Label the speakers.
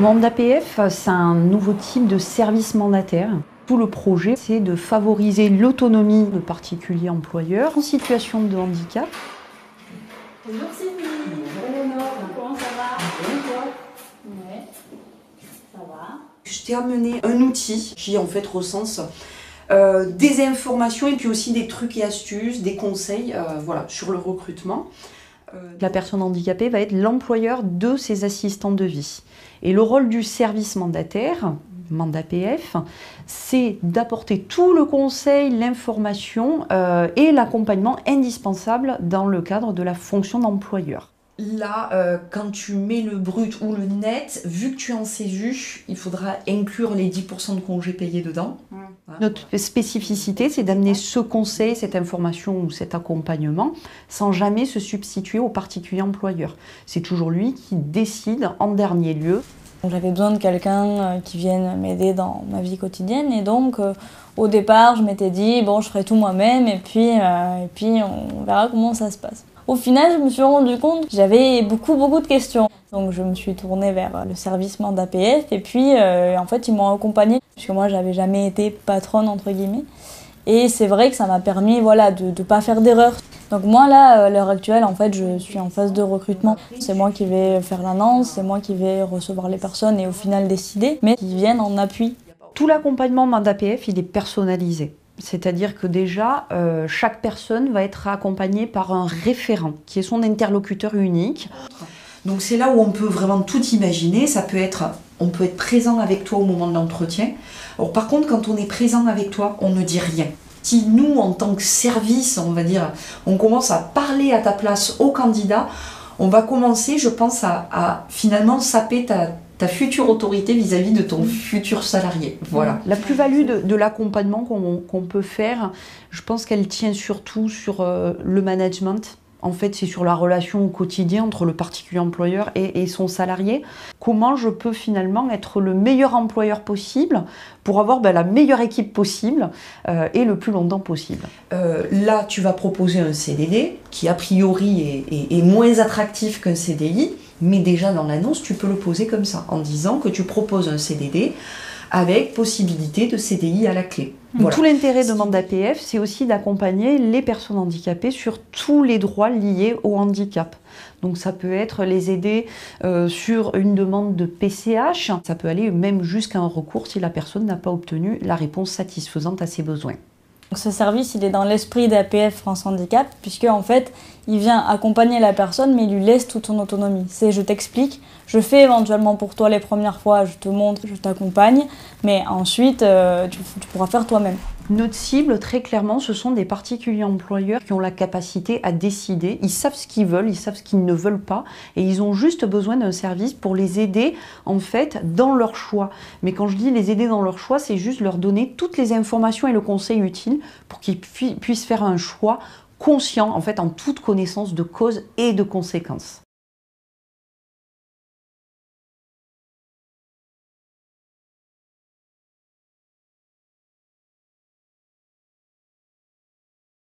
Speaker 1: MandatPF, c'est un nouveau type de service mandataire. Tout le projet, c'est de favoriser l'autonomie de particuliers employeurs en situation de handicap.
Speaker 2: Bonjour Sylvie. Bonjour Léonore. Comment ça va? Bien toi? Ouais. Ça va.
Speaker 3: Je t'ai amené un outil qui en fait recense des informations et puis aussi des trucs et astuces, des conseils voilà, sur le recrutement.
Speaker 1: La personne handicapée va être l'employeur de ses assistants de vie. Et le rôle du service mandataire, MandatPF, c'est d'apporter tout le conseil, l'information et l'accompagnement indispensable dans le cadre de la fonction d'employeur.
Speaker 3: Là, quand tu mets le brut ou le net, vu que tu es en CESU, il faudra inclure les 10% de congés payés dedans.
Speaker 1: Voilà. Notre spécificité, c'est d'amener ce conseil, cette information ou cet accompagnement sans jamais se substituer au particulier employeur. C'est toujours lui qui décide en dernier lieu.
Speaker 2: J'avais besoin de quelqu'un qui vienne m'aider dans ma vie quotidienne et donc au départ je m'étais dit bon je ferai tout moi-même et puis on verra comment ça se passe. Au final je me suis rendu compte que j'avais beaucoup de questions. Donc je me suis tournée vers le service MandatPF et puis en fait ils m'ont accompagnée puisque moi j'avais jamais été patronne entre guillemets. Et c'est vrai que ça m'a permis voilà, de ne pas faire d'erreurs. Donc moi là, à l'heure actuelle, en fait, je suis en phase de recrutement. C'est moi qui vais faire l'annonce, c'est moi qui vais recevoir les personnes et au final décider, mais qui viennent en appui.
Speaker 1: Tout l'accompagnement MandatPF, il est personnalisé. C'est-à-dire que déjà, chaque personne va être accompagnée par un référent, qui est son interlocuteur unique.
Speaker 3: Donc c'est là où on peut vraiment tout imaginer. Ça peut être, on peut être présent avec toi au moment de l'entretien. Alors par contre, quand on est présent avec toi, on ne dit rien. Si nous, en tant que service, on va dire, on commence à parler à ta place au candidat, on va commencer, je pense, à finalement saper ta future autorité vis-à-vis de ton futur salarié. Voilà.
Speaker 1: La plus-value de l'accompagnement qu'on peut faire, je pense qu'elle tient surtout sur le management. En fait, c'est sur la relation au quotidien entre le particulier employeur et son salarié. Comment je peux finalement être le meilleur employeur possible pour avoir la meilleure équipe possible et le plus longtemps possible.
Speaker 3: Là, tu vas proposer un CDD qui, a priori, est moins attractif qu'un CDI, mais déjà dans l'annonce, tu peux le poser comme ça, en disant que tu proposes un CDD avec possibilité de CDI à la clé.
Speaker 1: Voilà. Tout l'intérêt de MandatPF, c'est aussi d'accompagner les personnes handicapées sur tous les droits liés au handicap. Donc ça peut être les aider sur une demande de PCH, ça peut aller même jusqu'à un recours si la personne n'a pas obtenu la réponse satisfaisante à ses besoins.
Speaker 2: Donc ce service, il est dans l'esprit d'APF France Handicap, puisque en fait, il vient accompagner la personne, mais il lui laisse toute son autonomie. C'est je t'explique, je fais éventuellement pour toi les premières fois, je te montre, je t'accompagne, mais ensuite, tu pourras faire toi-même.
Speaker 1: Notre cible, très clairement, ce sont des particuliers employeurs qui ont la capacité à décider. Ils savent ce qu'ils veulent, ils savent ce qu'ils ne veulent pas et ils ont juste besoin d'un service pour les aider, en fait, dans leur choix. Mais quand je dis les aider dans leur choix, c'est juste leur donner toutes les informations et le conseil utile pour qu'ils puissent faire un choix conscient, en fait, en toute connaissance de cause et de conséquences.